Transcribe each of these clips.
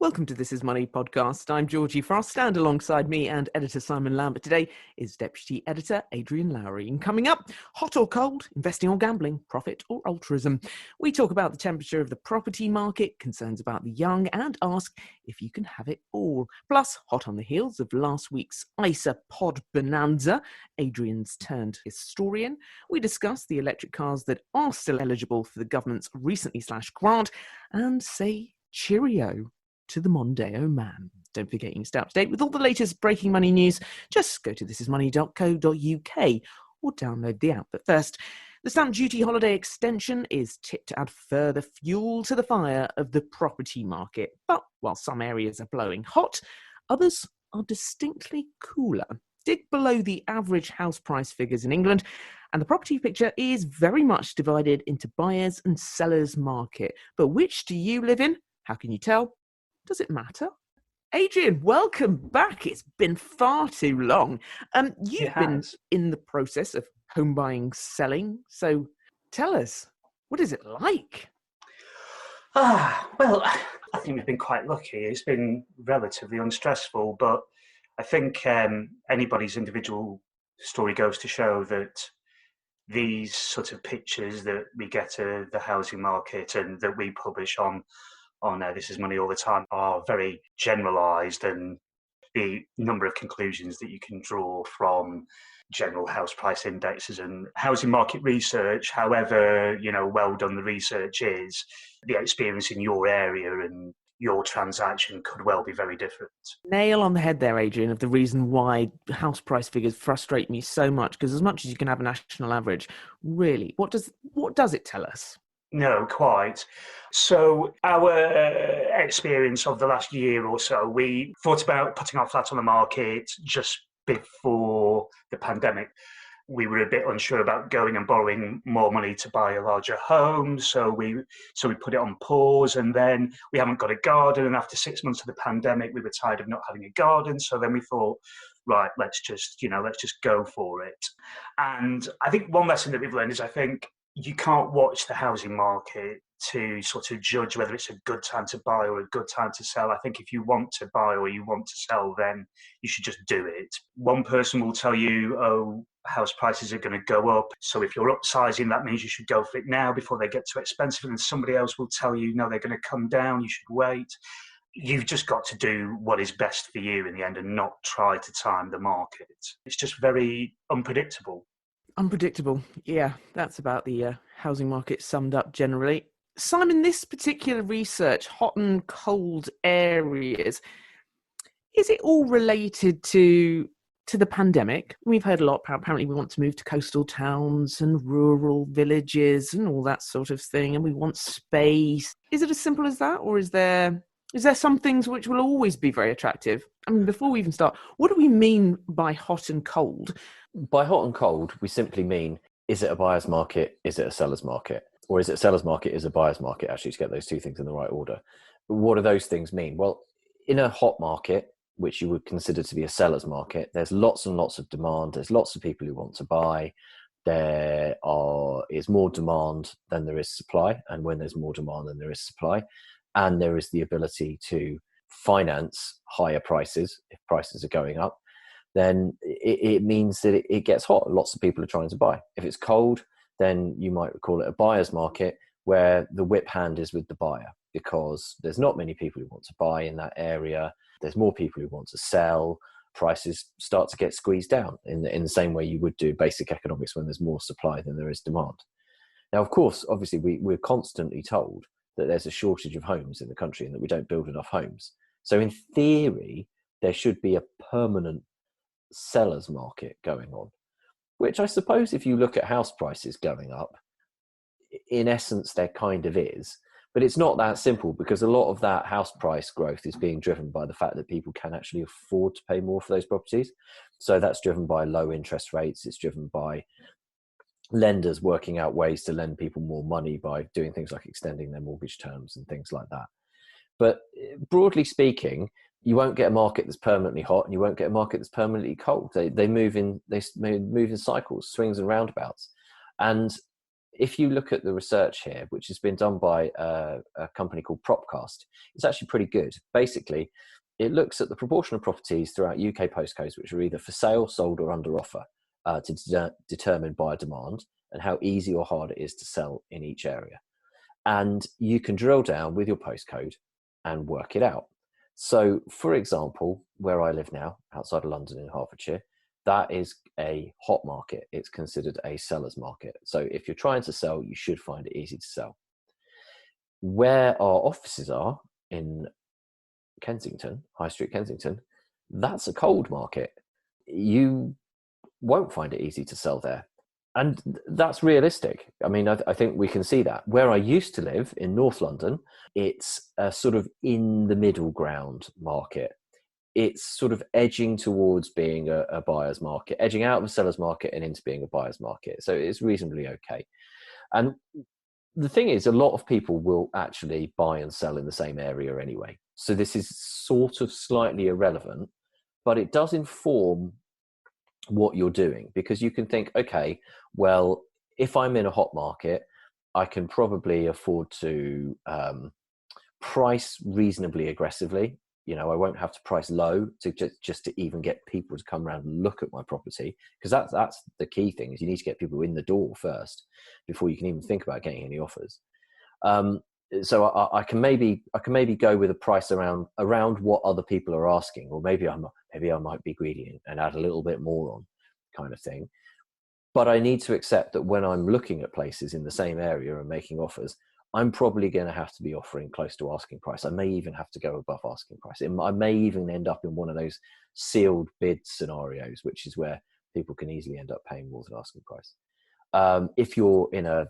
Welcome to This Is Money podcast. I'm Georgie Frost, and alongside me and editor Simon Lambert today is deputy editor Adrian Lowry. And coming up, hot or cold, investing or gambling, profit or altruism. We talk about the temperature of the property market, concerns about the young, and ask if you can have it all. Plus, hot on the heels of last week's ISA pod bonanza, Adrian's turned historian. We discuss the electric cars that are still eligible for the government's recently slashed grant, and say cheerio to the Mondeo man. Don't forget you can stay up to date with all the latest breaking money news. Just go to thisismoney.co.uk or download the app. But first, the stamp duty holiday extension is tipped to add further fuel to the fire of the property market. But while some areas are blowing hot, others are distinctly cooler. Dig below the average house price figures in England, and the property picture is very much divided into buyers and sellers market. But which do you live in? How can you tell? Does it matter? Adrian, welcome back. It's been far too long. You've been in the process of home buying, selling. So tell us, what is it like? Well, I think we've been quite lucky. It's been relatively unstressful, but I think anybody's individual story goes to show that these sort of pictures that we get of the housing market and that we publish on This Is Money all the time are very generalised, and the number of conclusions that you can draw from general house price indexes and housing market research, however well done the research is, the experience in your area and your transaction could well be very different. Nail on the head there, Adrian, of the reason why house price figures frustrate me so much, because as much as you can have a national average, really, what does it tell us? No, quite. So our experience of the last year or so, we thought about putting our flat on the market just before the pandemic. We were a bit unsure about going and borrowing more money to buy a larger home, so we put it on pause, and then we haven't got a garden, and after 6 months of the pandemic, we were tired of not having a garden, so then we thought, right, let's just go for it. And I think one lesson that we've learned is, I think, you can't watch the housing market to sort of judge whether it's a good time to buy or a good time to sell. I think if you want to buy or you want to sell, then you should just do it. One person will tell you, oh, house prices are going to go up, so if you're upsizing, that means you should go for it now before they get too expensive. And somebody else will tell you, no, they're going to come down, you should wait. You've just got to do what is best for you in the end and not try to time the market. It's just very unpredictable. Unpredictable. Yeah, that's about the housing market summed up generally. Simon, this particular research, hot and cold areas, is it all related to the pandemic? We've heard a lot, apparently we want to move to coastal towns and rural villages and all that sort of thing, and we want space. Is it as simple as that, or is there some things which will always be very attractive? I mean, before we even start, what do we mean by hot and cold? By hot and cold, we simply mean, is it a buyer's market? Is it a seller's market? Or is it a seller's market? Is it a buyer's market? Actually, to get those two things in the right order. But what do those things mean? Well, in a hot market, which you would consider to be a seller's market, there's lots and lots of demand. There's lots of people who want to buy. There is more demand than there is supply. And when there's more demand than there is supply, and there is the ability to finance higher prices if prices are going up, then it means that it gets hot. Lots of people are trying to buy. If it's cold, then you might call it a buyer's market, where the whip hand is with the buyer, because there's not many people who want to buy in that area. There's more people who want to sell. Prices start to get squeezed down in the same way you would do basic economics when there's more supply than there is demand. Now, of course, obviously, we're constantly told that there's a shortage of homes in the country and that we don't build enough homes. So in theory, there should be a permanent seller's market going on, which I suppose if you look at house prices going up, in essence, there kind of is. But it's not that simple, because a lot of that house price growth is being driven by the fact that people can actually afford to pay more for those properties. So that's driven by low interest rates. It's driven by lenders working out ways to lend people more money by doing things like extending their mortgage terms and things like that. But broadly speaking, you won't get a market that's permanently hot, and you won't get a market that's permanently cold. They move in cycles, swings and roundabouts. And if you look at the research here, which has been done by a company called Propcast, it's actually pretty good. Basically, it looks at the proportion of properties throughout UK postcodes which are either for sale, sold, or under offer to determine buyer demand and how easy or hard it is to sell in each area. And you can drill down with your postcode and work it out. So, for example, where I live now, outside of London in Hertfordshire, that is a hot market. It's considered a seller's market. So if you're trying to sell, you should find it easy to sell. Where our offices are in Kensington, High Street Kensington, that's a cold market. You won't find it easy to sell there. And that's realistic. I mean, I think we can see that. Where I used to live in North London, it's a sort of in the middle ground market. It's sort of edging towards being a buyer's market, edging out of a seller's market and into being a buyer's market. So it's reasonably okay. And the thing is, a lot of people will actually buy and sell in the same area anyway. So this is sort of slightly irrelevant, but it does inform what you're doing, because you can think, okay, well, if I'm in a hot market, I can probably afford to price reasonably aggressively. You know, I won't have to price low to just to even get people to come around and look at my property, because that's the key thing, is you need to get people in the door first before you can even think about getting any offers. So I can maybe go with a price around what other people are asking, or maybe I might be greedy and add a little bit more on, kind of thing. But I need to accept that when I'm looking at places in the same area and making offers, I'm probably going to have to be offering close to asking price. I may even have to go above asking price. I may even end up in one of those sealed bid scenarios, which is where people can easily end up paying more than asking price. If you're in a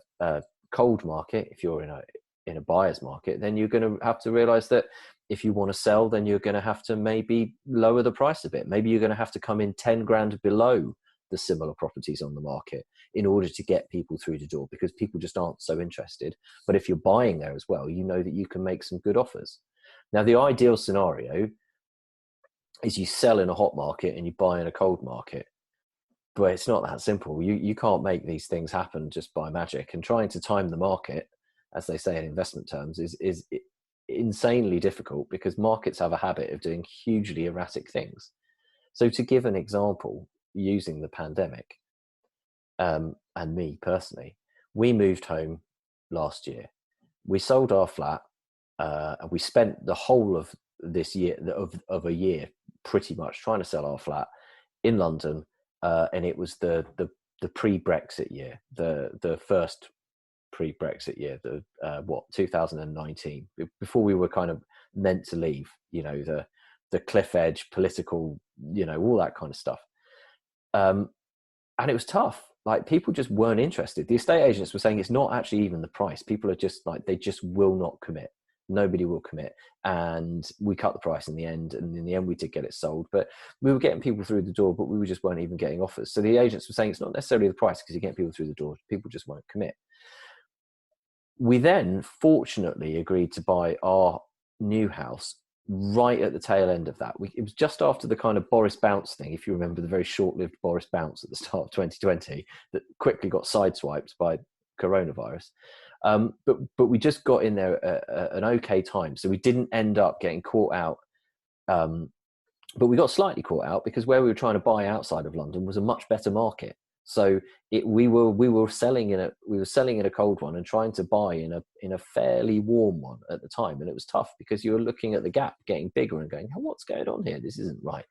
cold market, if you're in a buyer's market, then you're going to have to realize that if you want to sell, then you're going to have to maybe lower the price a bit. Maybe you're going to have to come in 10 grand below the similar properties on the market in order to get people through the door, because people just aren't so interested. But if you're buying there as well, you know that you can make some good offers. Now, the ideal scenario is you sell in a hot market and you buy in a cold market, but it's not that simple. You can't make these things happen just by magic, and trying to time the market, as they say in investment terms, is insanely difficult, because markets have a habit of doing hugely erratic things. So to give an example, using the pandemic, and me personally, we moved home last year. We sold our flat, and we spent the whole of this year, of a year, pretty much trying to sell our flat in London, and it was the pre-Brexit year, the first pre-Brexit year, 2019, before we were kind of meant to leave. You know, the cliff edge, political, you know, all that kind of stuff. And it was tough. Like, people just weren't interested. The estate agents were saying it's not actually even the price. People are just like, they just will not commit. Nobody will commit. And we cut the price in the end. And in the end, we did get it sold. But we were getting people through the door, but we just weren't even getting offers. So the agents were saying it's not necessarily the price, because you get people through the door. People just won't commit. We then, fortunately, agreed to buy our new house right at the tail end of that. It was just after the kind of Boris bounce thing, if you remember, the very short-lived Boris bounce at the start of 2020 that quickly got sideswiped by coronavirus. But we just got in there at an okay time, so we didn't end up getting caught out. But we got slightly caught out, because where we were trying to buy outside of London was a much better market. So we were selling in a cold one and trying to buy in a fairly warm one at the time, and it was tough, because you were looking at the gap getting bigger and going, oh, what's going on here? This isn't right.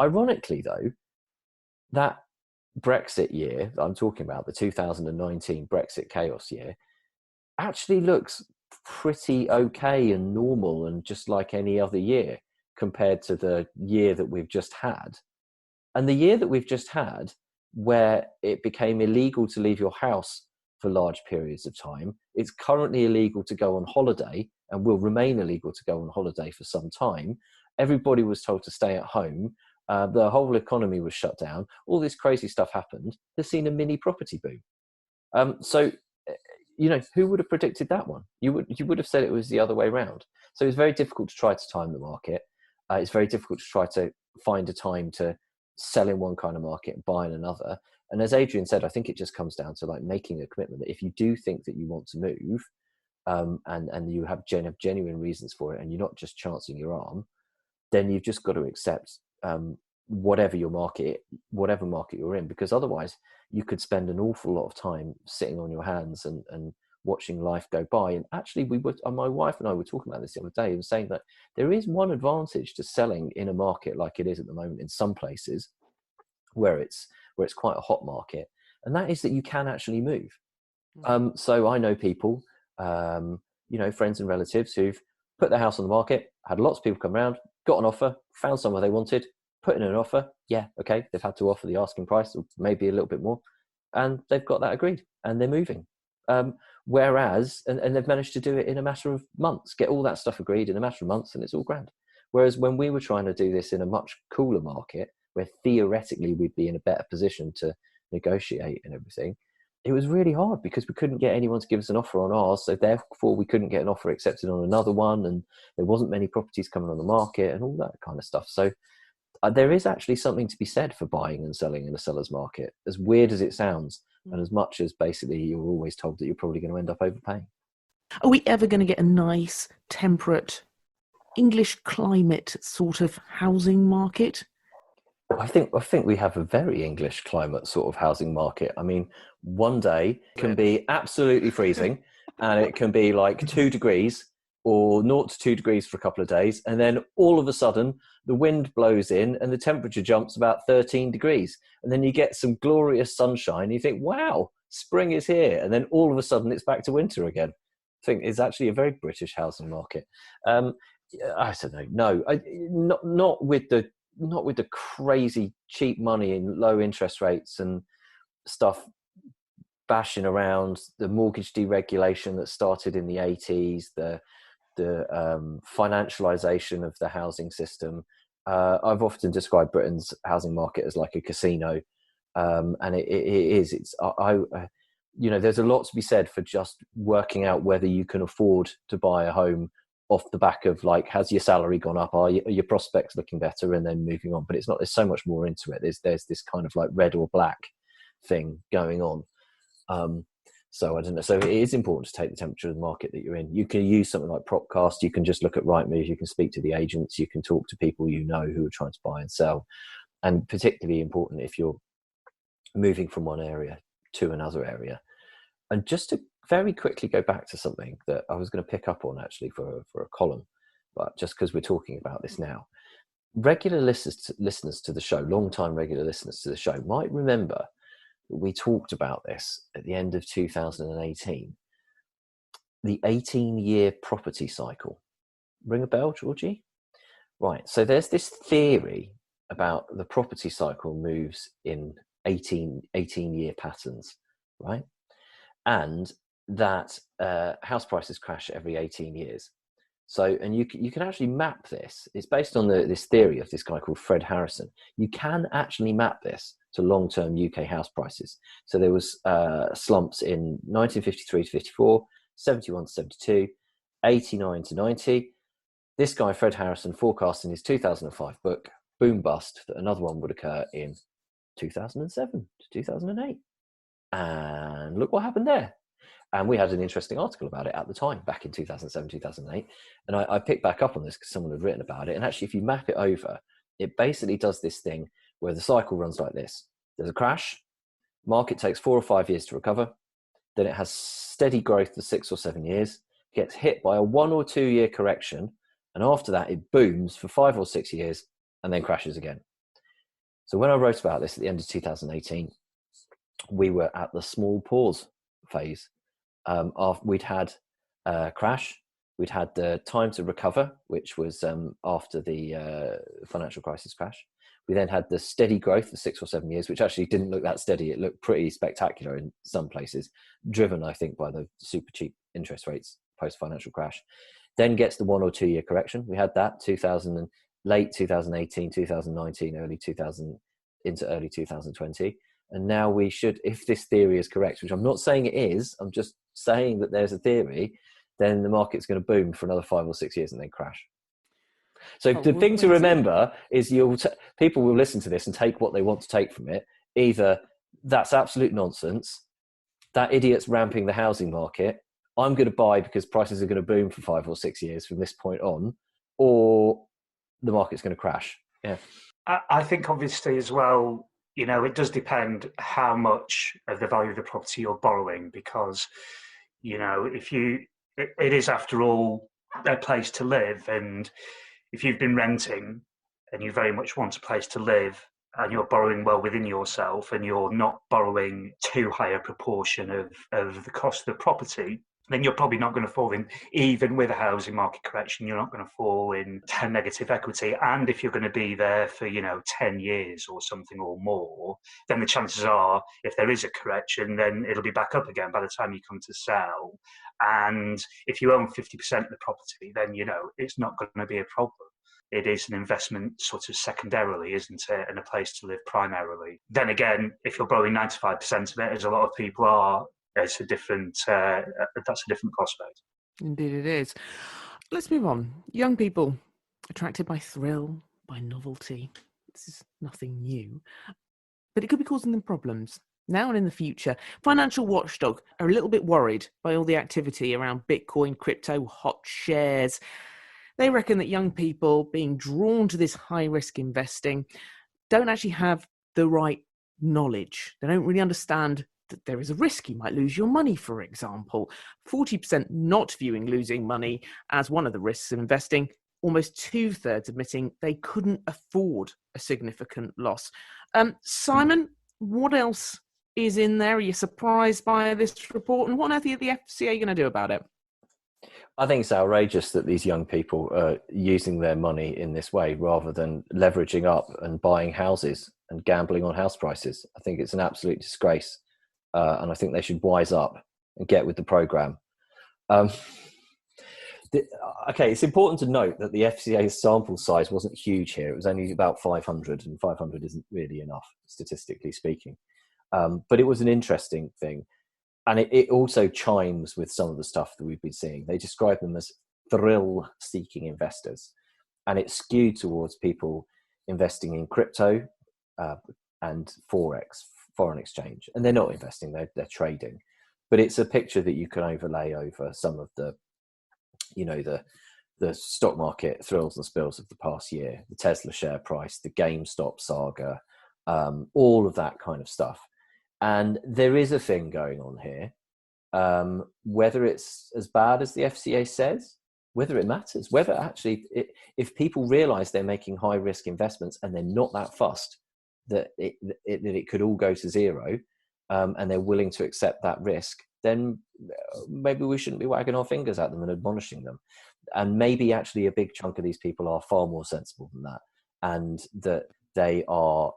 Ironically, though, that Brexit year that I'm talking about, the 2019 Brexit chaos year, actually looks pretty okay and normal and just like any other year compared to the year that we've just had. And the year that we've just had, where it became illegal to leave your house for large periods of time, it's currently illegal to go on holiday and will remain illegal to go on holiday for some time. Everybody was told to stay at home. The whole economy was shut down. All this crazy stuff happened. They've seen a mini property boom. So, you know, who would have predicted that one? You would have said it was the other way around. So it's very difficult to try to time the market. It's very difficult to try to find a time to sell in one kind of market and buy in another. And as Adrian said, I think it just comes down to like making a commitment that if you do think that you want to move, and you have genuine reasons for it, and you're not just chancing your arm, then you've just got to accept whatever market you're in, because otherwise you could spend an awful lot of time sitting on your hands and watching life go by. And actually, my wife and I were talking about this the other day, and saying that there is one advantage to selling in a market like it is at the moment in some places, where it's quite a hot market, and that is that you can actually move. So I know people, friends and relatives who've put their house on the market, had lots of people come around, got an offer, found somewhere they wanted, put in an offer. Yeah, okay, they've had to offer the asking price, or maybe a little bit more, and they've got that agreed, and they're moving. Whereas, and they've managed to do it in a matter of months, get all that stuff agreed in a matter of months, and it's all grand. Whereas when we were trying to do this in a much cooler market, where theoretically we'd be in a better position to negotiate and everything, it was really hard because we couldn't get anyone to give us an offer on ours. So therefore we couldn't get an offer accepted on another one. And there wasn't many properties coming on the market and all that kind of stuff. So there is actually something to be said for buying and selling in a seller's market, as weird as it sounds. And as much as basically you're always told that you're probably going to end up overpaying. Are we ever going to get a nice, temperate, English climate sort of housing market? I think we have a very English climate sort of housing market. I mean, one day can be absolutely freezing and it can be like 2 degrees or 0 to 2 degrees for a couple of days. And then all of a sudden the wind blows in and the temperature jumps about 13 degrees. And then you get some glorious sunshine. And you think, wow, spring is here. And then all of a sudden it's back to winter again. I think it's actually a very British housing market. I don't know. No, not with the crazy cheap money and low interest rates and stuff bashing around, the mortgage deregulation that started in the 80s, the financialization of the housing system. I've often described Britain's housing market as like a casino, and it is. There's a lot to be said for just working out whether you can afford to buy a home off the back of like, has your salary gone up? Are your prospects looking better? And then moving on. But it's not. There's so much more into it. There's this kind of like red or black thing going on. So I don't know. So it is important to take the temperature of the market that you're in. You can use something like Propcast. You can just look at Rightmove. You can speak to the agents. You can talk to people who are trying to buy and sell. And particularly important if you're moving from one area to another area. And just to very quickly go back to something that I was going to pick up on actually for a column, but just because we're talking about this now. Regular listeners to the show, long-time regular listeners to the show might remember we talked about this at the end of 2018, the 18-year property cycle. Ring a bell, Georgie? Right. So there's this theory about the property cycle moves in 18-year patterns, right? And that house prices crash every 18 years. So, and you can actually map this. It's based on this theory of this guy called Fred Harrison. You can actually map this to long-term UK house prices. So there was slumps in 1953 to 54, 71 to 72, 89 to 90. This guy, Fred Harrison, forecast in his 2005 book, Boom Bust, that another one would occur in 2007 to 2008. And look what happened there. And we had an interesting article about it at the time, back in 2007, 2008. And I picked back up on this because someone had written about it. And actually, if you map it over, it basically does this thing where the cycle runs like this. There's a crash, market takes 4 or 5 years to recover. Then it has steady growth for 6 or 7 years, gets hit by a 1 or 2 year correction. And after that, it booms for 5 or 6 years and then crashes again. So when I wrote about this at the end of 2018, we were at the small pause phase. We'd had a crash, we'd had the time to recover, which was after the financial crisis crash. We then had the steady growth for 6 or 7 years, which actually didn't look that steady. It looked pretty spectacular in some places, driven, I think, by the super cheap interest rates post-financial crash. Then gets the 1 or 2 year correction. We had that late 2018, 2019, early 2000 into early 2020. And now we should, if this theory is correct, which I'm not saying it is, I'm just saying that there's a theory, then the market's going to boom for another 5 or 6 years and then crash. So the thing to remember is people will listen to this and take what they want to take from it. Either that's absolute nonsense. That idiot's ramping the housing market. I'm going to buy because prices are going to boom for 5 or 6 years from this point on, or the market's going to crash. Yeah. I think obviously as well, it does depend how much of the value of the property you're borrowing, because, it is after all a place to live. And if you've been renting and you very much want a place to live and you're borrowing well within yourself and you're not borrowing too high a proportion of the cost of the property, then you're probably not going to fall in, even with a housing market correction, you're not going to fall in negative equity. And if you're going to be there for, 10 years or something or more, then the chances are, if there is a correction, then it'll be back up again by the time you come to sell. And if you own 50% of the property, then, it's not going to be a problem. It is an investment sort of secondarily, isn't it? And a place to live primarily. Then again, if you're borrowing 95% of it, as a lot of people are, that's a different prospect. Indeed it is. Let's move on. Young people attracted by thrill, by novelty. This is nothing new, but it could be causing them problems now and in the future. Financial Watchdog are a little bit worried by all the activity around Bitcoin, crypto, hot shares. They reckon that young people being drawn to this high-risk investing don't actually have the right knowledge. They don't really understand that there is a risk. You might lose your money, for example. 40% not viewing losing money as one of the risks of investing. Almost 2/3 admitting they couldn't afford a significant loss. Simon, what else is in there? Are you surprised by this report? And what on earth are the FCA going to do about it? I think it's outrageous that these young people are using their money in this way rather than leveraging up and buying houses and gambling on house prices. I think it's an absolute disgrace. And I think they should wise up and get with the program. It's important to note that the FCA's sample size wasn't huge here. It was only about 500, and 500 isn't really enough, statistically speaking. But it was an interesting thing. And it also chimes with some of the stuff that we've been seeing. They describe them as thrill-seeking investors. And it's skewed towards people investing in crypto and Forex, foreign exchange. And they're not investing, they're trading. But it's a picture that you can overlay over some of the, the stock market thrills and spills of the past year, the Tesla share price, the GameStop saga, all of that kind of stuff. And there is a thing going on here, whether it's as bad as the FCA says, whether it matters, whether actually, if people realize they're making high risk investments and they're not that fussed that it could all go to zero, and they're willing to accept that risk, then maybe we shouldn't be wagging our fingers at them and admonishing them. And maybe actually a big chunk of these people are far more sensible than that, and that they are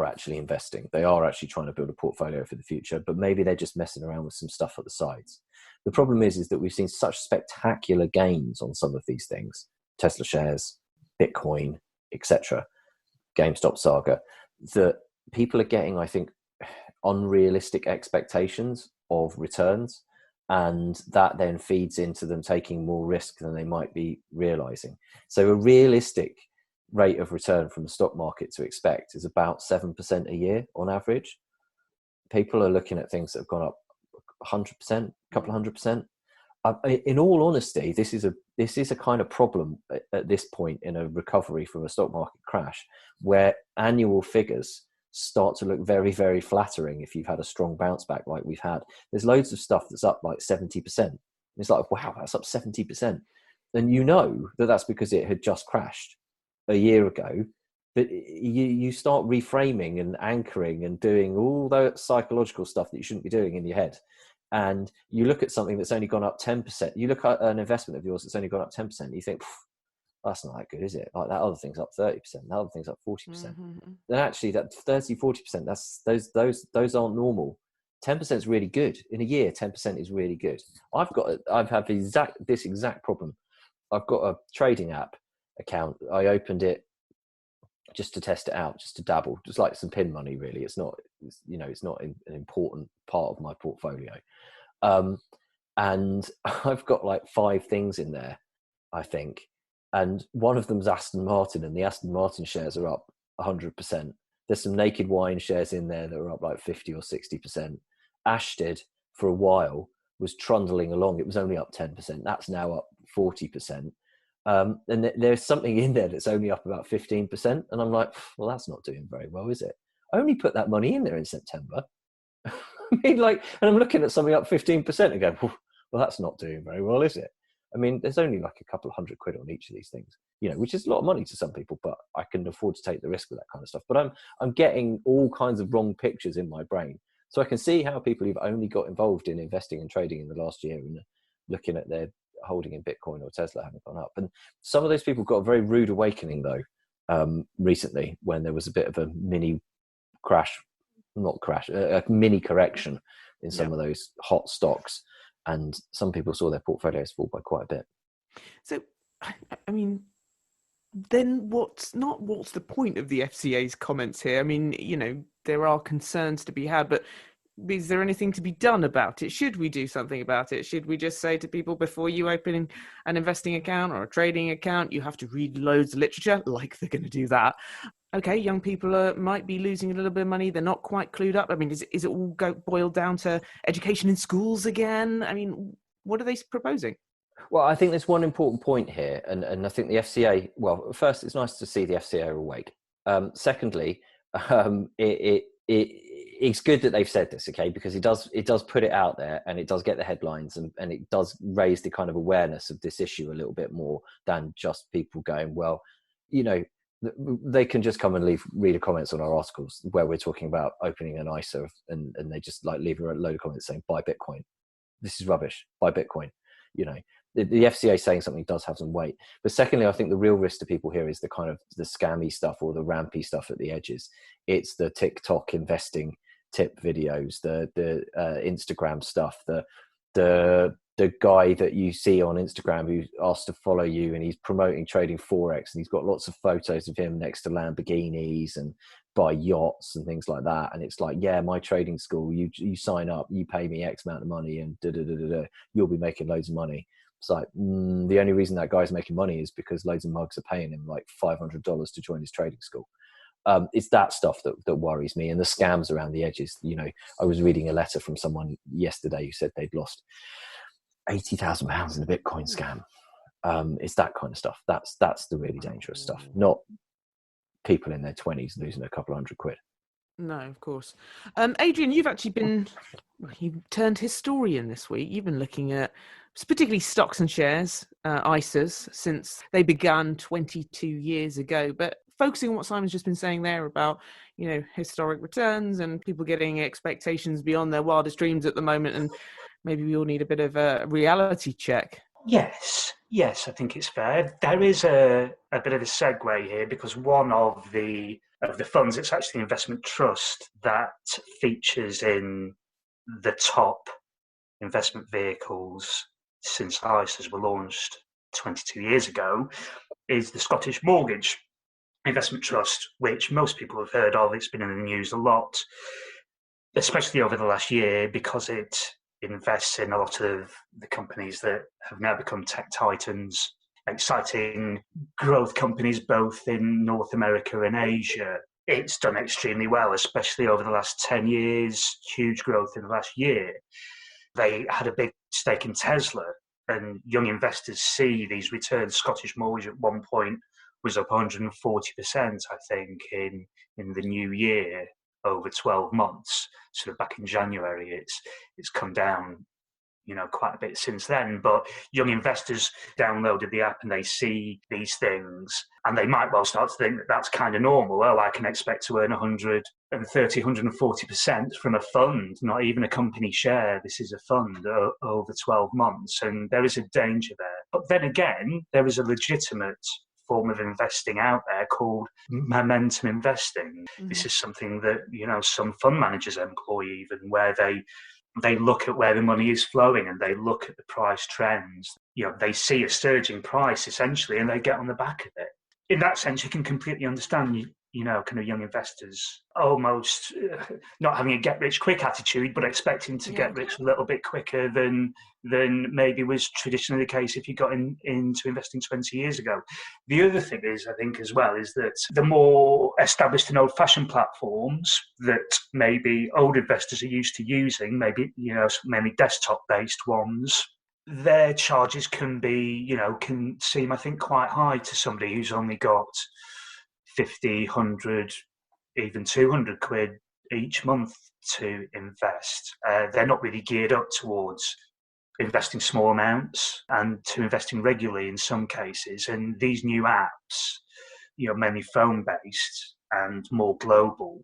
actually investing. They are actually trying to build a portfolio for the future, but maybe they're just messing around with some stuff at the sides. The problem is that we've seen such spectacular gains on some of these things, Tesla shares, Bitcoin, etc., GameStop saga, that people are getting, I think, unrealistic expectations of returns, and that then feeds into them taking more risk than they might be realizing. So a realistic rate of return from the stock market to expect is about 7% a year on average. People are looking at things that have gone up 100%, a couple of 100%. In all honesty, this is a kind of problem at this point in a recovery from a stock market crash, where annual figures start to look very, very flattering if you've had a strong bounce back like we've had. There's loads of stuff that's up like 70%. It's like, wow, that's up 70%. And you know that that's because it had just crashed a year ago. But you start reframing and anchoring and doing all that psychological stuff that you shouldn't be doing in your head. And you look at something that's only gone up 10%. You look at an investment of yours that's only gone up 10%. And you think, that's not that good, is it? Like that other thing's up 30%, that other thing's up 40%. Mm-hmm. Then actually that 30-40%, that's those aren't normal. 10% is really good. In a year, 10% is really good. I've had this exact problem. I've got a trading app account. I opened it just to test it out, just to dabble, just like some pin money, really. It's not an important part of my portfolio. And I've got like 5 things in there, I think. And one of them's Aston Martin, and the Aston Martin shares are up 100%. There's some Naked Wine shares in there that are up like 50 or 60%. Ashtead, for a while, was trundling along. It was only up 10%. That's now up 40%. And there's something in there that's only up about 15%. And I'm like, well, that's not doing very well, is it? I only put that money in there in September. I mean, like, and I'm looking at something up 15% and going, well, that's not doing very well, is it? I mean, there's only like a couple of £100 on each of these things, which is a lot of money to some people, but I can afford to take the risk with that kind of stuff. But I'm getting all kinds of wrong pictures in my brain. So I can see how people who've only got involved in investing and trading in the last year and looking at their holding in Bitcoin or Tesla haven't gone up. And some of those people got a very rude awakening though, recently, when there was a bit of a mini a mini correction in some of those hot stocks. And some people saw their portfolios fall by quite a bit. So, I mean, then what's the point of the FCA's comments here? I mean, there are concerns to be had, but is there anything to be done about it? Should we do something about it? Should we just say to people, before you open an investing account or a trading account, you have to read loads of literature, like they're going to do that? Okay, young people might be losing a little bit of money. They're not quite clued up. I mean, is it all boiled down to education in schools again? I mean, what are they proposing? Well, I think there's one important point here, and I think the FCA, well, first, it's nice to see the FCA are awake. Secondly, it's good that they've said this, okay, because it does put it out there, and it does get the headlines, and it does raise the kind of awareness of this issue a little bit more than just people going, well, they can just come and read the comments on our articles where we're talking about opening an ISA, and they just like leave a load of comments saying, buy Bitcoin. This is rubbish. Buy Bitcoin. The FCA saying something does have some weight. But secondly, I think the real risk to people here is the kind of the scammy stuff or the rampy stuff at the edges. It's the TikTok investing tip videos, the Instagram stuff, the guy that you see on Instagram who asks to follow you, and he's promoting trading Forex, and he's got lots of photos of him next to Lamborghinis and by yachts and things like that. And it's like, yeah, my trading school, you sign up, you pay me X amount of money, and you'll be making loads of money. It's like, the only reason that guy's making money is because loads of mugs are paying him like $500 to join his trading school. It's that stuff that worries me, and the scams around the edges. I was reading a letter from someone yesterday who said they'd lost £80,000 in a Bitcoin scam. It's that kind of stuff. That's the really dangerous stuff, not people in their 20s losing a couple of £100. No, of course. Adrian, you've actually you turned historian this week. You've been looking at particularly stocks and shares, ISAs, since they began 22 years ago. But focusing on what Simon's just been saying there about, historic returns and people getting expectations beyond their wildest dreams at the moment, and maybe we all need a bit of a reality check. Yes, I think it's fair. There is a bit of a segue here, because one of the funds, it's actually the investment trust that features in the top investment vehicles since ISAs were launched 22 years ago, is the Scottish Mortgage Investment Trust, which most people have heard of. It's been in the news a lot, especially over the last year, because it invests in a lot of the companies that have now become tech titans, exciting growth companies both in North America and Asia. It's done extremely well, especially over the last 10 years, huge growth in the last year. They had a big stake in Tesla, and young investors see these returns. Scottish Mortgage at one point was up 140%, I think, in the new year over 12 months. Sort of back in January, it's come down, quite a bit since then. But young investors downloaded the app and they see these things, and they might well start to think that that's kind of normal. Oh, I can expect to earn 130, 140% from a fund, not even a company share. This is a fund over 12 months, and there is a danger there. But then again, there is a legitimate form of investing out there called momentum investing. Mm-hmm. This is something that, some fund managers employ, even, where they look at where the money is flowing and they look at the price trends. They see a surge in price, essentially, and they get on the back of it. In that sense, you can completely understand kind of young investors almost not having a get-rich-quick attitude, but expecting to get rich a little bit quicker than maybe was traditionally the case if you got into investing 20 years ago. The other thing is, I think, as well, is that the more established and old-fashioned platforms that maybe old investors are used to using, maybe, mainly desktop-based ones, their charges can seem, I think, quite high to somebody who's only got 50, 100, even 200 quid each month to invest. They're not really geared up towards investing small amounts and to investing regularly in some cases. And these new apps, mainly phone-based and more global,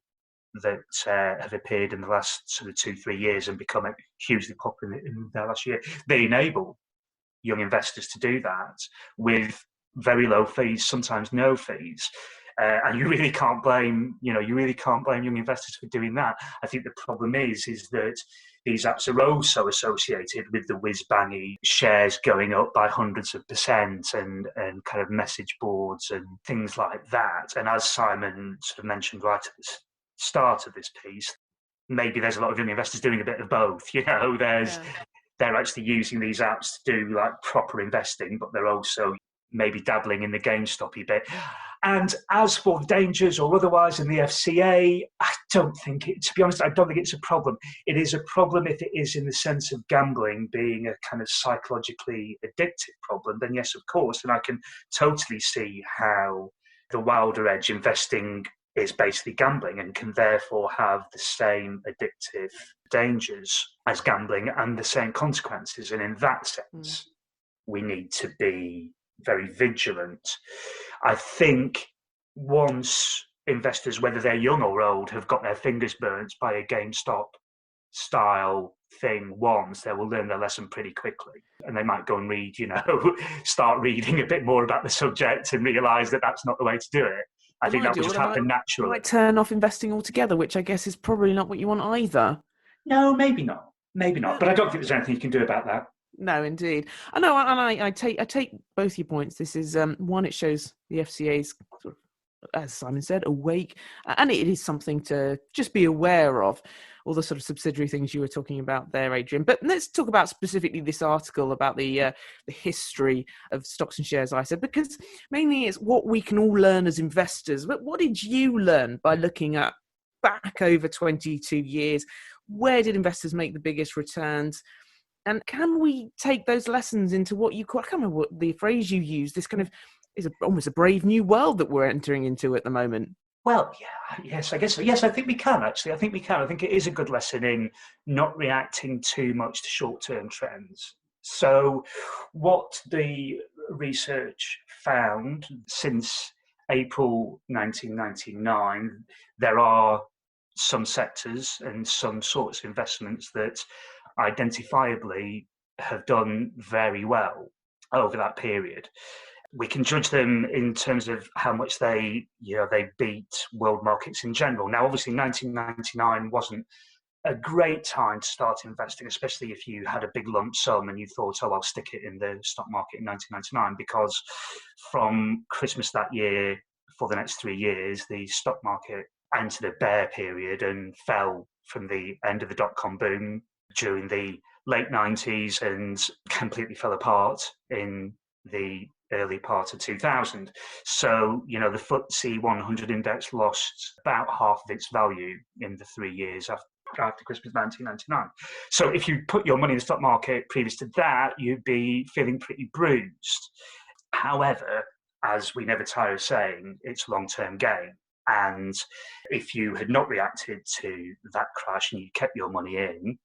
that have appeared in the last sort of 2-3 years and become hugely popular in the last year, they enable young investors to do that with very low fees, sometimes no fees. And you really can't blame young investors for doing that. I think the problem is that these apps are also associated with the whiz-bangy shares going up by hundreds of percent and kind of message boards and things like that. And as Simon sort of mentioned right at the start of this piece, maybe there's a lot of young investors doing a bit of both. They're actually using these apps to do like proper investing, but they're also maybe dabbling in the GameStop-y bit. And as for dangers or otherwise in the FCA, I don't think it's a problem. It is a problem if it is in the sense of gambling being a kind of psychologically addictive problem, then yes, of course. And I can totally see how the wilder edge investing is basically gambling and can therefore have the same addictive dangers as gambling and the same consequences. And in that sense, we need to be very vigilant. I think once investors, whether they're young or old, have got their fingers burnt by a GameStop style thing once, they will learn their lesson pretty quickly. And they might go and read, start reading a bit more about the subject and realise that that's not the way to do it. I think that would just happen naturally. Might turn off investing altogether, which I guess is probably not what you want either. No, maybe not. But I don't think there's anything you can do about that. No, indeed. I know, and I take both your points. This is one, it shows the FCA's sort of, as Simon said, awake, and it is something to just be aware of, all the sort of subsidiary things you were talking about there, Adrian. But let's talk about specifically this article about the history of stocks and shares, I said, because mainly it's what we can all learn as investors. But what did you learn by looking at back over 22 years? Where did investors make the biggest returns? And can we take those lessons into what you call, I can't remember what the phrase you used, this kind of is almost a brave new world that we're entering into at the moment? Well, yes, I guess so. Yes, I think we can, actually. I think it is a good lesson in not reacting too much to short-term trends. So what the research found since April 1999, there are some sectors and some sorts of investments that identifiably have done very well over that period. We can judge them in terms of how much they beat world markets in general. Now, obviously, 1999 wasn't a great time to start investing, especially if you had a big lump sum and you thought, I'll stick it in the stock market in 1999, because from Christmas that year, for the next 3 years, the stock market entered a bear period and fell from the end of the dot-com boom during the late 90s and completely fell apart in the early part of 2000. So, the FTSE 100 index lost about half of its value in the 3 years after Christmas 1999. So if you put your money in the stock market previous to that, you'd be feeling pretty bruised. However, as we never tire of saying, it's a long-term game. And if you had not reacted to that crash and you kept your money in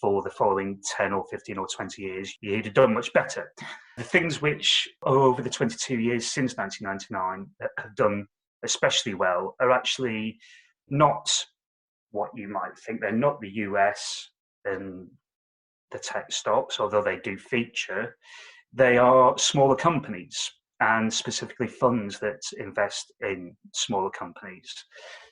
for the following 10 or 15 or 20 years, you'd have done much better. The things which over the 22 years since 1999 have done especially well are actually not what you might think. They're not the US and the tech stocks, although they do feature. They are smaller companies, and specifically funds that invest in smaller companies.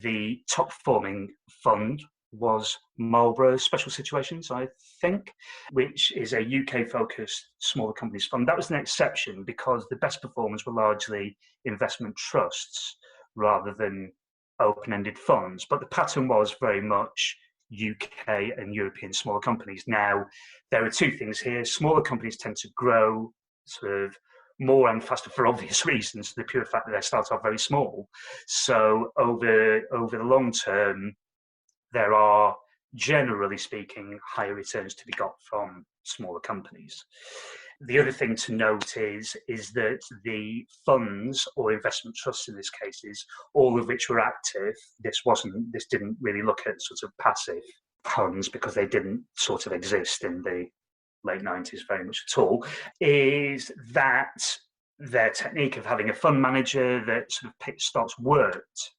The top performing fund was Marlborough Special Situations, I think, which is a UK-focused smaller companies fund. That was an exception because the best performers were largely investment trusts rather than open-ended funds, but the pattern was very much UK and European smaller companies. Now, there are two things here. Smaller companies tend to grow sort of more and faster for obvious reasons, the pure fact that they start off very small. So over the long term, there are, generally speaking, higher returns to be got from smaller companies. The other thing to note is that the funds or investment trusts in this cases, all of which were active, this didn't really look at sort of passive funds because they didn't sort of exist in the late 90s very much at all, is that their technique of having a fund manager that sort of picked stocks worked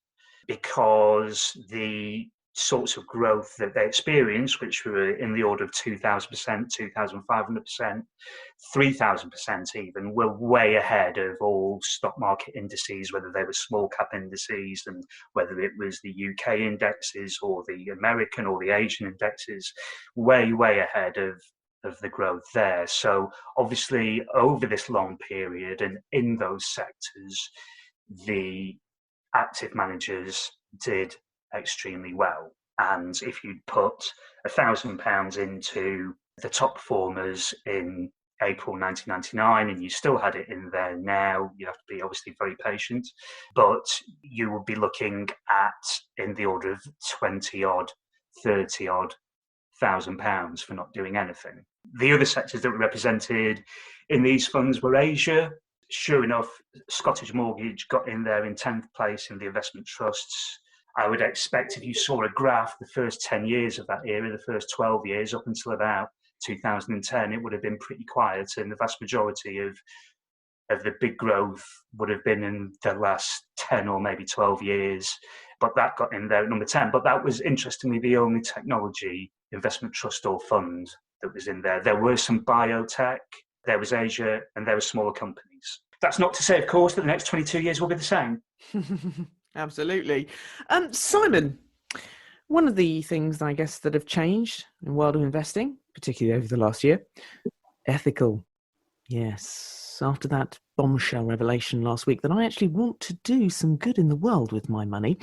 because the sorts of growth that they experienced, which were in the order of 2,000%, 2,500%, 3,000% even, were way ahead of all stock market indices, whether they were small cap indices and whether it was the UK indexes or the American or the Asian indexes, way ahead of the growth there. So obviously over this long period and in those sectors, the active managers did extremely well. And if you put £1,000 into the top performers in April 1999 and you still had it in there now, you have to be obviously very patient, but you would be looking at in the order of 20 odd, 30 odd £1,000 for not doing anything. The other sectors that were represented in these funds were Asia. Sure enough, Scottish Mortgage got in there in 10th place in the investment trusts. I would expect if you saw a graph, the first 10 years of that era, the first 12 years up until about 2010, it would have been pretty quiet, and the vast majority of the big growth would have been in the last 10 or maybe 12 years. But that got in there at number 10. But that was interestingly the only technology investment trust or fund that was in there. There were some biotech, there was Asia, and there were smaller companies. That's not to say, of course, that the next 22 years will be the same. Absolutely. Simon, one of the things, I guess, that have changed in the world of investing, particularly over the last year, ethical. Yes, after that bombshell revelation last week that I actually want to do some good in the world with my money,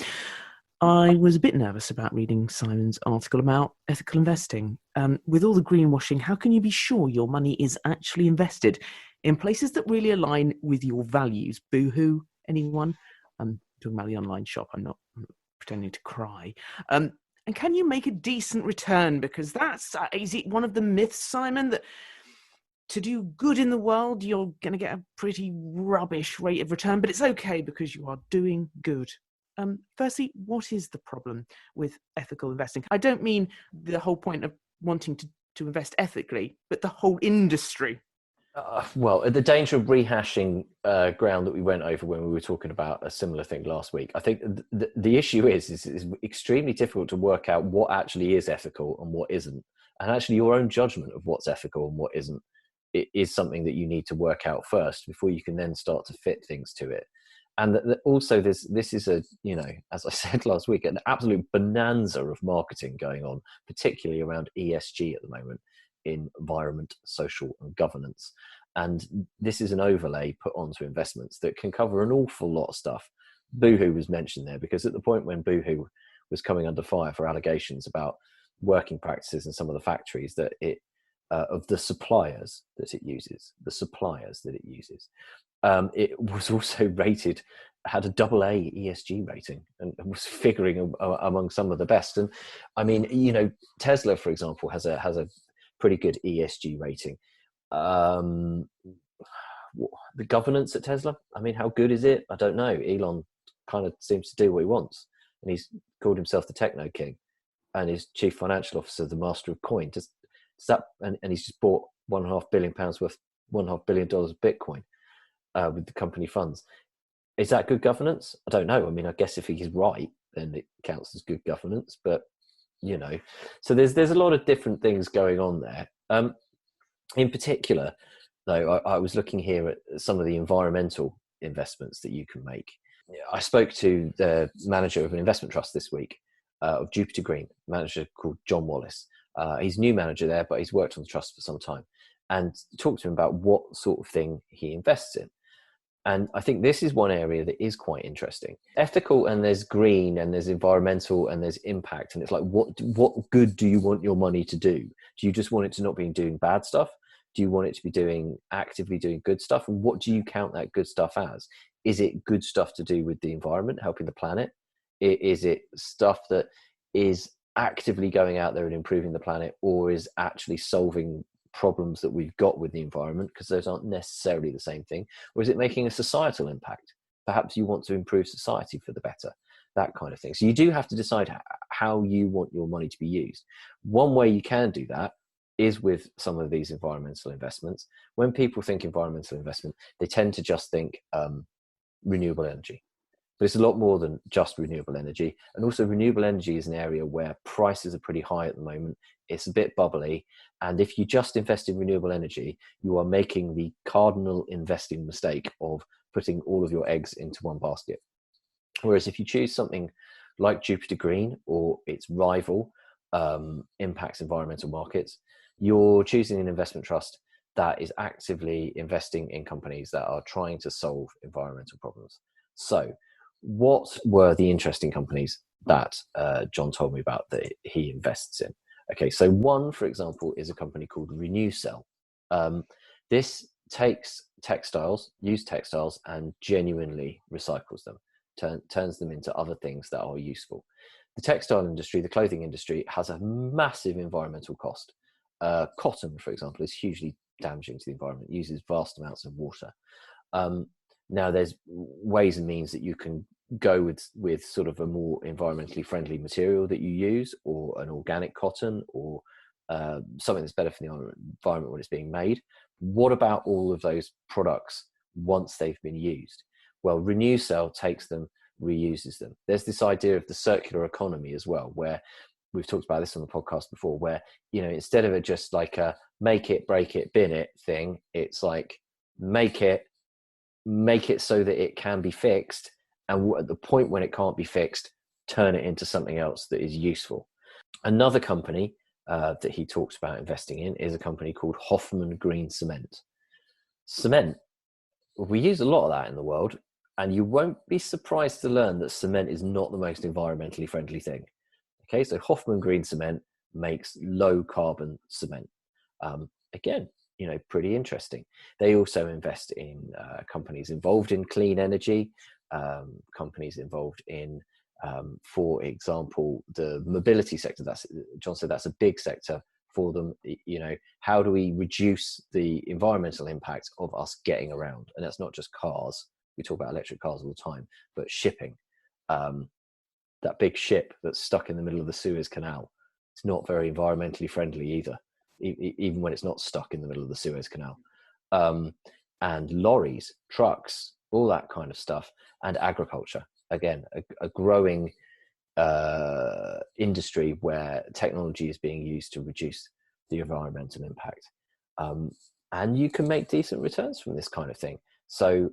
I was a bit nervous about reading Simon's article about ethical investing. With all the greenwashing, how can you be sure your money is actually invested in places that really align with your values? Boohoo, anyone? I'm talking about the online shop. I'm not pretending to cry. And can you make a decent return? Because that's, is it one of the myths, Simon, that to do good in the world, you're going to get a pretty rubbish rate of return, but it's okay because you are doing good? Firstly, what is the problem with ethical investing? I don't mean the whole point of wanting to invest ethically, but the whole industry. Well, at the danger of rehashing ground that we went over when we were talking about a similar thing last week, I think the issue is extremely difficult to work out what actually is ethical and what isn't. And actually your own judgment of what's ethical and what isn't, it is something that you need to work out first before you can then start to fit things to it. And also this is a, as I said last week, an absolute bonanza of marketing going on, particularly around ESG at the moment, in environment, social and governance. And this is an overlay put onto investments that can cover an awful lot of stuff. Boohoo was mentioned there because at the point when Boohoo was coming under fire for allegations about working practices in some of the factories that it of the suppliers that it uses, it was also rated, had a AA ESG rating and was figuring among some of the best. And I mean, Tesla, for example, has a pretty good ESG rating. The governance at Tesla, I mean, how good is it? I don't know. Elon kind of seems to do what he wants, and he's called himself the Techno King, and his chief financial officer, the master of coin. And he's just bought £1.5 billion worth, $1.5 billion of Bitcoin with the company funds. Is that good governance? I don't know. I mean, I guess if he's right, then it counts as good governance. But so there's a lot of different things going on there. In particular, though, I was looking here at some of the environmental investments that you can make. I spoke to the manager of an investment trust this week of Jupiter Green, a manager called John Wallace. He's new manager there, but he's worked on the trust for some time, and talked to him about what sort of thing he invests in. And I think this is one area that is quite interesting. Ethical, and there's green, and there's environmental, and there's impact. And it's like, what good do you want your money to do? Do you just want it to not be doing bad stuff? Do you want it to be actively doing good stuff? And what do you count that good stuff as? Is it good stuff to do with the environment, helping the planet? Is it stuff that is actively going out there and improving the planet, or is actually solving problems that we've got with the environment, because those aren't necessarily the same thing? Or is it making a societal impact? Perhaps you want to improve society for the better, that kind of thing. So you do have to decide how you want your money to be used. One way you can do that is with some of these environmental investments. When people think environmental investment, they tend to just think renewable energy. But it's a lot more than just renewable energy. And also renewable energy is an area where prices are pretty high at the moment. It's a bit bubbly. And if you just invest in renewable energy, you are making the cardinal investing mistake of putting all of your eggs into one basket. Whereas if you choose something like Jupiter Green or its rival, Impact's Environmental Markets, you're choosing an investment trust that is actively investing in companies that are trying to solve environmental problems. So what were the interesting companies that John told me about that he invests in? Okay, so one, for example, is a company called RenewCell. This takes used textiles, and genuinely recycles them, turns them into other things that are useful. The textile industry, the clothing industry, has a massive environmental cost. Cotton, for example, is hugely damaging to the environment, uses vast amounts of water. Now, there's ways and means that you can go with sort of a more environmentally friendly material that you use, or an organic cotton, or something that's better for the environment when it's being made. What about all of those products once they've been used? Well, RenewCell takes them, reuses them. There's this idea of the circular economy as well, where we've talked about this on the podcast before, where, you know, instead of it just like a make it, break it, bin it thing, it's like make it so that it can be fixed, and at the point when it can't be fixed, turn it into something else that is useful. Another company that he talks about investing in is a company called Hoffman Green Cement. Cement, we use a lot of that in the world, and you won't be surprised to learn that cement is not the most environmentally friendly thing. Okay, so Hoffman Green Cement makes low carbon cement. Again, you know, pretty interesting. They also invest in companies involved in clean energy, companies involved in, for example, the mobility sector. John said that's a big sector for them. You know, how do we reduce the environmental impact of us getting around? And that's not just cars. We talk about electric cars all the time, but shipping. That big ship that's stuck in the middle of the Suez Canal, it's not very environmentally friendly either, even when it's not stuck in the middle of the Suez Canal. And lorries, trucks, all that kind of stuff. And agriculture, again, a growing industry where technology is being used to reduce the environmental impact. And you can make decent returns from this kind of thing. So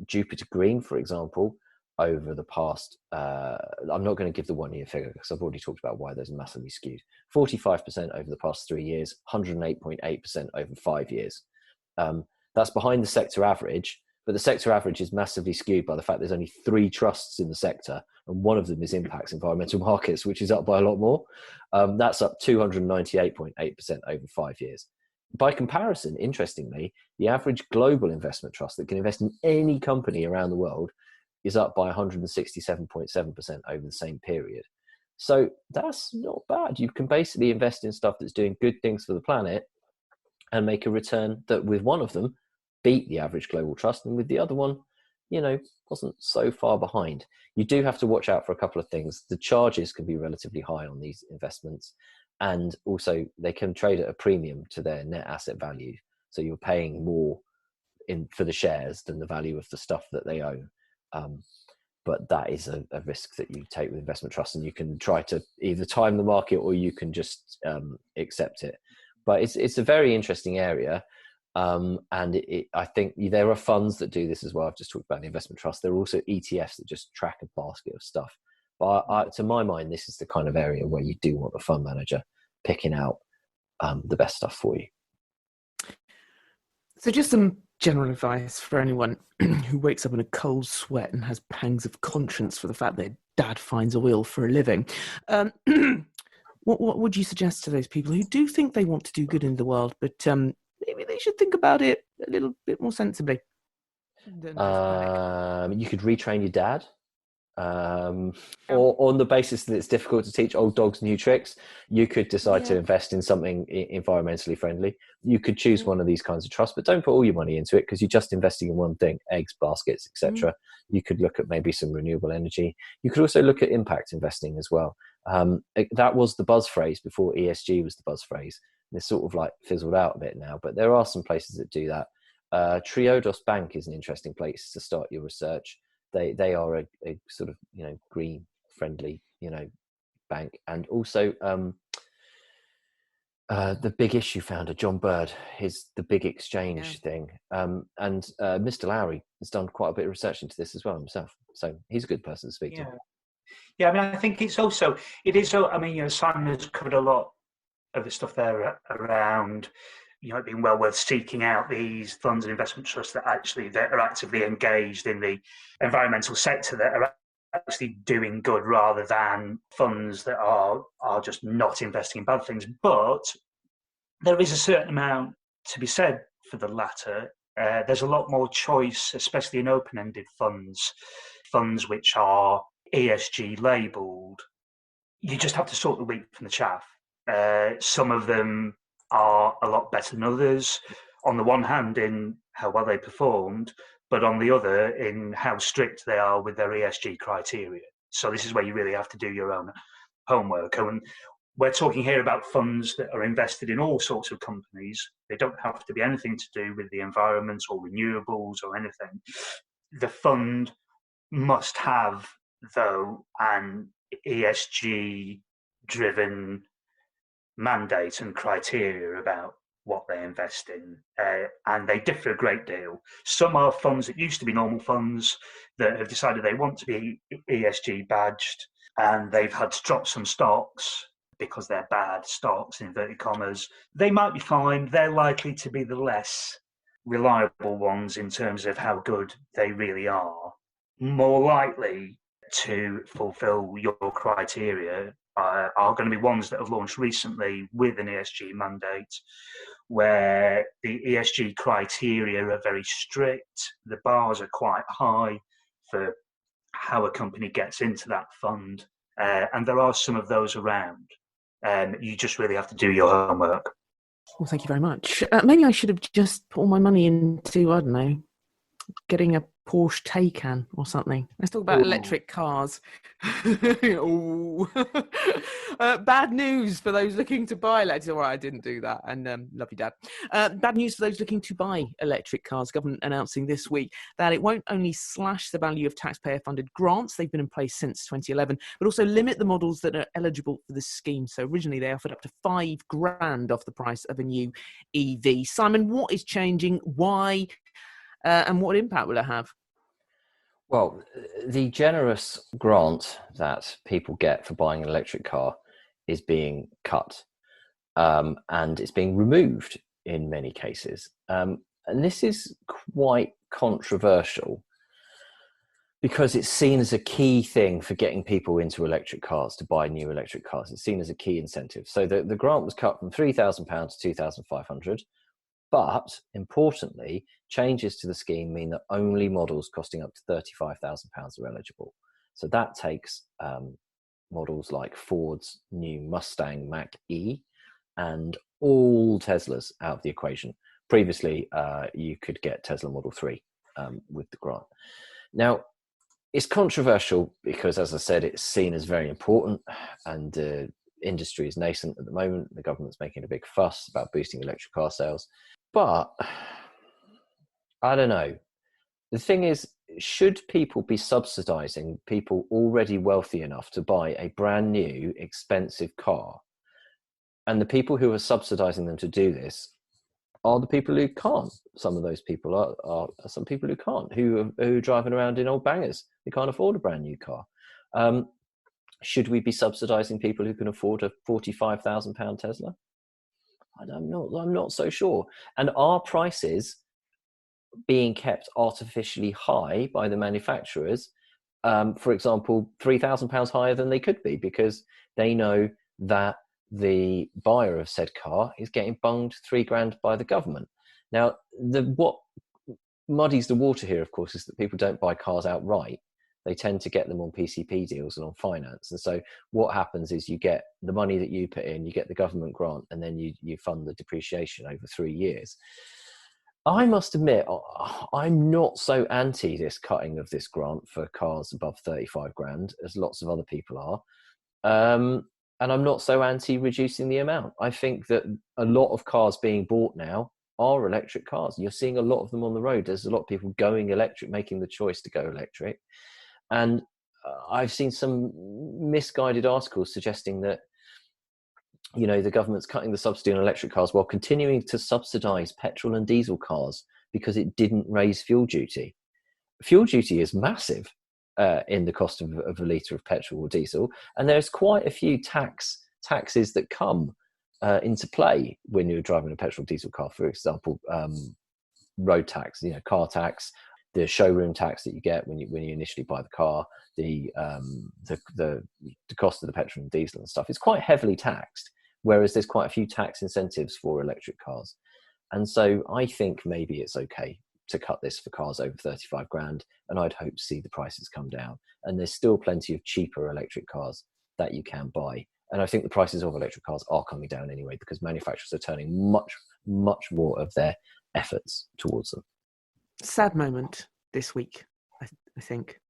Jupiter Green, for example, over the past, I'm not going to give the 1 year figure because I've already talked about why those are massively skewed. 45% over the past 3 years, 108.8% over 5 years. That's behind the sector average, but the sector average is massively skewed by the fact there's only 3 trusts in the sector, and one of them is Impact's Environmental Markets, which is up by a lot more. That's up 298.8% over 5 years. By comparison, interestingly, the average global investment trust that can invest in any company around the world is up by 167.7% over the same period. So that's not bad. You can basically invest in stuff that's doing good things for the planet and make a return that with one of them beat the average global trust, and with the other one, you know, wasn't so far behind. You do have to watch out for a couple of things. The charges can be relatively high on these investments, and also they can trade at a premium to their net asset value. So you're paying more for the shares than the value of the stuff that they own. But that is a risk that you take with investment trusts, and you can try to either time the market or you can just accept it. But it's a very interesting area. And I think there are funds that do this as well. I've just talked about the investment trust. There are also ETFs that just track a basket of stuff. But to my mind, this is the kind of area where you do want the fund manager picking out the best stuff for you. So just some general advice for anyone who wakes up in a cold sweat and has pangs of conscience for the fact that dad finds oil for a living. What would you suggest to those people who do think they want to do good in the world, but maybe they should think about it a little bit more sensibly? Than just panic? You could retrain your dad. Or on the basis that it's difficult to teach old dogs new tricks, you could decide to invest in something environmentally friendly. You could choose one of these kinds of trusts, but don't put all your money into it because you're just investing in one thing: eggs, baskets, etc. You could look at maybe some renewable energy. You could also look at impact investing as well. That was the buzz phrase before ESG was the buzz phrase. It's sort of like fizzled out a bit now, but there are some places that do that. Triodos Bank is an interesting place to start your research. They are a sort of, green friendly, bank. And also the Big Issue founder, John Bird, the big exchange thing. And Mr. Lowry has done quite a bit of research into this as well himself. So he's a good person to speak to. Yeah, I mean, I think it is, I mean, Simon has covered a lot of the stuff there around, it being well worth seeking out these funds and investment trusts that are actively engaged in the environmental sector, that are actually doing good, rather than funds that are just not investing in bad things. But there is a certain amount to be said for the latter. There's a lot more choice, especially in open-ended funds which are ESG labelled. You just have to sort the wheat from the chaff. Some of them are a lot better than others, on the one hand in how well they performed, but on the other in how strict they are with their ESG criteria. So this is where you really have to do your own homework. And we're talking here about funds that are invested in all sorts of companies. They don't have to be anything to do with the environment or renewables or anything. The fund must have, though, an ESG driven mandate and criteria about what they invest in, and they differ a great deal. Some are funds that used to be normal funds that have decided they want to be ESG badged, and they've had to drop some stocks because they're bad stocks, in inverted commas. They might be fine. They're likely to be the less reliable ones in terms of how good they really are. More likely to fulfill your criteria are going to be ones that have launched recently with an ESG mandate, where the ESG criteria are very strict. The bars are quite high for how a company gets into that fund, and there are some of those around. You just really have to do your homework. Well, thank you very much. Maybe I should have just put all my money into, I don't know, getting a Porsche Taycan or something. Let's talk about electric cars. Bad news for those looking to buy electric. All right, I didn't do that. And love you, Dad. Bad news for those looking to buy electric cars. Government announcing this week that it won't only slash the value of taxpayer-funded grants, they've been in place since 2011, but also limit the models that are eligible for the scheme. So originally they offered up to $5,000 off the price of a new EV. Simon, what is changing? Why? And what impact will it have? Well, the generous grant that people get for buying an electric car is being cut, and it's being removed in many cases. And this is quite controversial because it's seen as a key thing for getting people into electric cars, to buy new electric cars. It's seen as a key incentive. So the grant was cut from £3,000 to £2,500. But importantly, changes to the scheme mean that only models costing up to £35,000 are eligible. So that takes models like Ford's new Mustang Mach-E and all Teslas out of the equation. Previously, you could get Tesla Model 3 with the grant. Now, it's controversial because, as I said, it's seen as very important, and the industry is nascent at the moment. The government's making a big fuss about boosting electric car sales. But I don't know. The thing is, should people be subsidizing people already wealthy enough to buy a brand new, expensive car? And the people who are subsidizing them to do this are the people who can't. Some of those people are some people who can't, who are driving around in old bangers. They can't afford a brand new car. Should we be subsidizing people who can afford a £45,000 Tesla? I'm not so sure. And are prices being kept artificially high by the manufacturers, for example, £3,000 higher than they could be, because they know that the buyer of said car is getting bunged £3,000 by the government. Now, what muddies the water here, of course, is that people don't buy cars outright. They tend to get them on PCP deals and on finance. And so what happens is you get the money that you put in, you get the government grant, and then you fund the depreciation over 3 years. I must admit, I'm not so anti this cutting of this grant for cars above 35 grand as lots of other people are. And I'm not so anti reducing the amount. I think that a lot of cars being bought now are electric cars. You're seeing a lot of them on the road. There's a lot of people going electric, making the choice to go electric. And I've seen some misguided articles suggesting that, you know, the government's cutting the subsidy on electric cars while continuing to subsidise petrol and diesel cars because it didn't raise fuel duty. Fuel duty is massive in the cost of a litre of petrol or diesel, and there's quite a few taxes that come into play when you're driving a petrol diesel car. For example, road tax, you know, car tax, the showroom tax that you get when you initially buy the car, the cost of the petrol and diesel and stuff. It's quite heavily taxed, whereas there's quite a few tax incentives for electric cars. And so I think maybe it's okay to cut this for cars over 35 grand, and I'd hope to see the prices come down. And there's still plenty of cheaper electric cars that you can buy. And I think the prices of electric cars are coming down anyway, because manufacturers are turning much, much more of their efforts towards them. Sad moment this week, I think.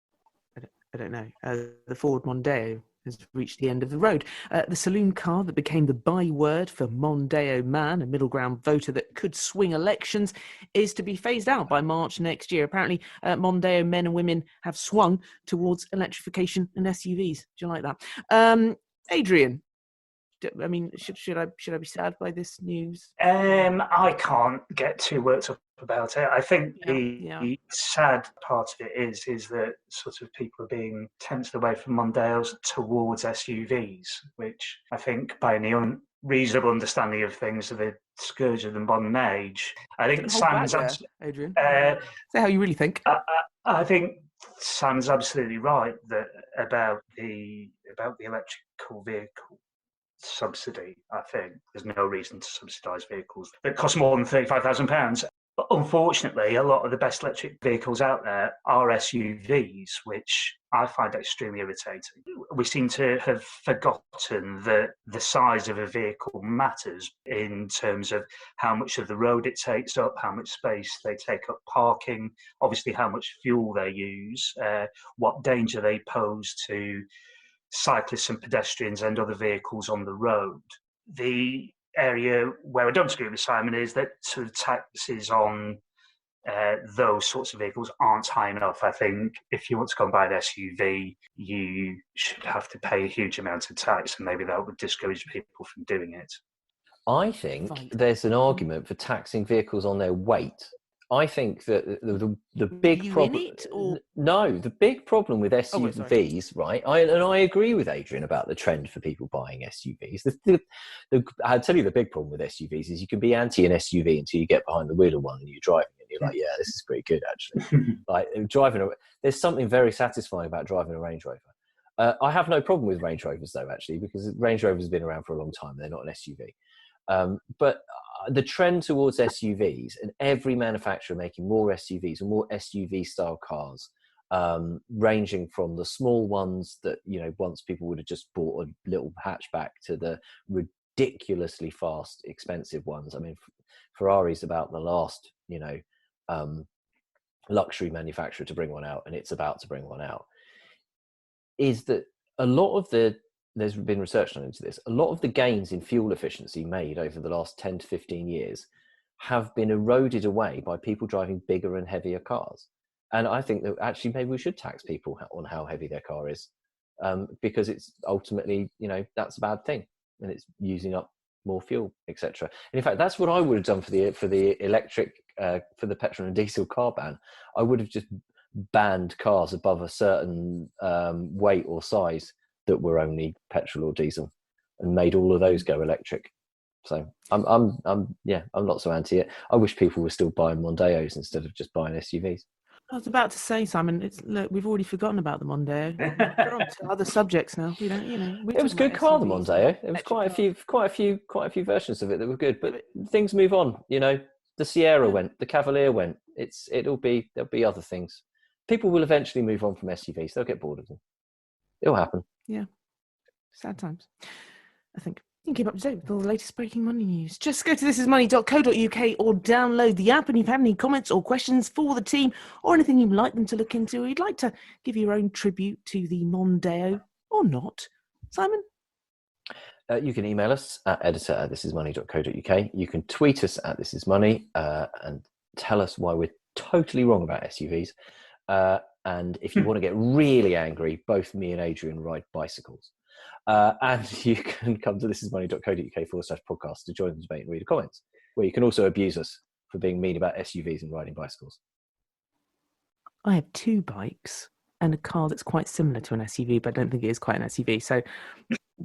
I don't know. The Ford Mondeo has reached the end of the road. The saloon car that became the byword for Mondeo Man, a middle ground voter that could swing elections, is to be phased out by March next year. Apparently, Mondeo men and women have swung towards electrification and SUVs. Do you like that? Adrian, I mean, should I be sad by this news? I can't get too worked up about it. I think the sad part of it is that sort of people are being tempted away from Mondeos towards SUVs, which I think by any reasonable understanding of things are the scourge of the modern age. I think Simon's Adrian. Say how you really think. I think Simon's absolutely right about the electrical vehicle subsidy. I think there's no reason to subsidise vehicles that cost more than £35,000. But unfortunately, a lot of the best electric vehicles out there are SUVs, which I find extremely irritating. We seem to have forgotten that the size of a vehicle matters in terms of how much of the road it takes up, how much space they take up parking, obviously how much fuel they use, what danger they pose to cyclists and pedestrians and other vehicles on the road. The area where I don't agree with Simon is that sort of taxes on those sorts of vehicles aren't high enough. I think if you want to go and buy an SUV, you should have to pay a huge amount of tax, and maybe that would discourage people from doing it. I think there's an argument for taxing vehicles on their weight. I think that the big problem. No, the big problem with SUVs, right? I agree with Adrian about the trend for people buying SUVs. I'll tell you the big problem with SUVs is you can be anti an SUV until you get behind the wheel of one and you're driving and you're like, yeah, this is pretty good actually. Like there's something very satisfying about driving a Range Rover. I have no problem with Range Rovers though, actually, because Range Rovers have been around for a long time. They're not an SUV. But the trend towards SUVs, and every manufacturer making more SUVs and more SUV style cars, ranging from the small ones that, you know, once people would have just bought a little hatchback to the ridiculously fast, expensive ones. I mean, Ferrari's about the last, you know, luxury manufacturer to bring one out, and it's about to bring one out. Is that a lot of there's been research done into this. A lot of the gains in fuel efficiency made over the last 10 to 15 years have been eroded away by people driving bigger and heavier cars. And I think that actually maybe we should tax people on how heavy their car is, because it's ultimately, you know, that's a bad thing, and it's using up more fuel, etc. And in fact, that's what I would have done for the electric, for the petrol and diesel car ban. I would have just banned cars above a certain weight or size that were only petrol or diesel, and made all of those go electric. So I'm not so anti it. I wish people were still buying Mondeos instead of just buying SUVs. I was about to say, Simon, look, we've already forgotten about the Mondeo. We're on to other subjects now. We don't, It was a good car, the Mondeo. There was quite a few versions of it that were good, but things move on. The Sierra went, the Cavalier went. There'll be other things. People will eventually move on from SUVs. They'll get bored of them. It'll happen. Yeah. Sad times, I think. You can keep up to date with all the latest breaking money news. Just go to thisismoney.co.uk or download the app. And if you have any comments or questions for the team or anything you'd like them to look into, or you'd like to give your own tribute to the Mondeo or not, Simon? You can email us at editor@thisismoney.co.uk. You can tweet us at thisismoney and tell us why we're totally wrong about SUVs. And if you want to get really angry, both me and Adrian ride bicycles. And you can come to thisismoney.co.uk/podcast to join the debate and read the comments, where you can also abuse us for being mean about SUVs and riding bicycles. I have 2 bikes and a car that's quite similar to an SUV, but I don't think it is quite an SUV. So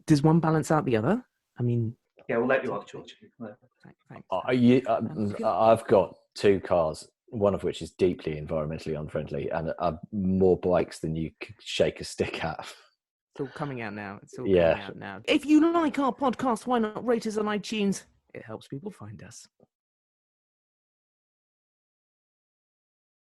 does one balance out the other? I mean... Yeah, we'll let you off, George. Thanks. I've got 2 cars, one of which is deeply environmentally unfriendly, and are more bikes than you could shake a stick at. It's all coming out now. Coming out now. If you like our podcast, why not rate us on iTunes? It helps people find us.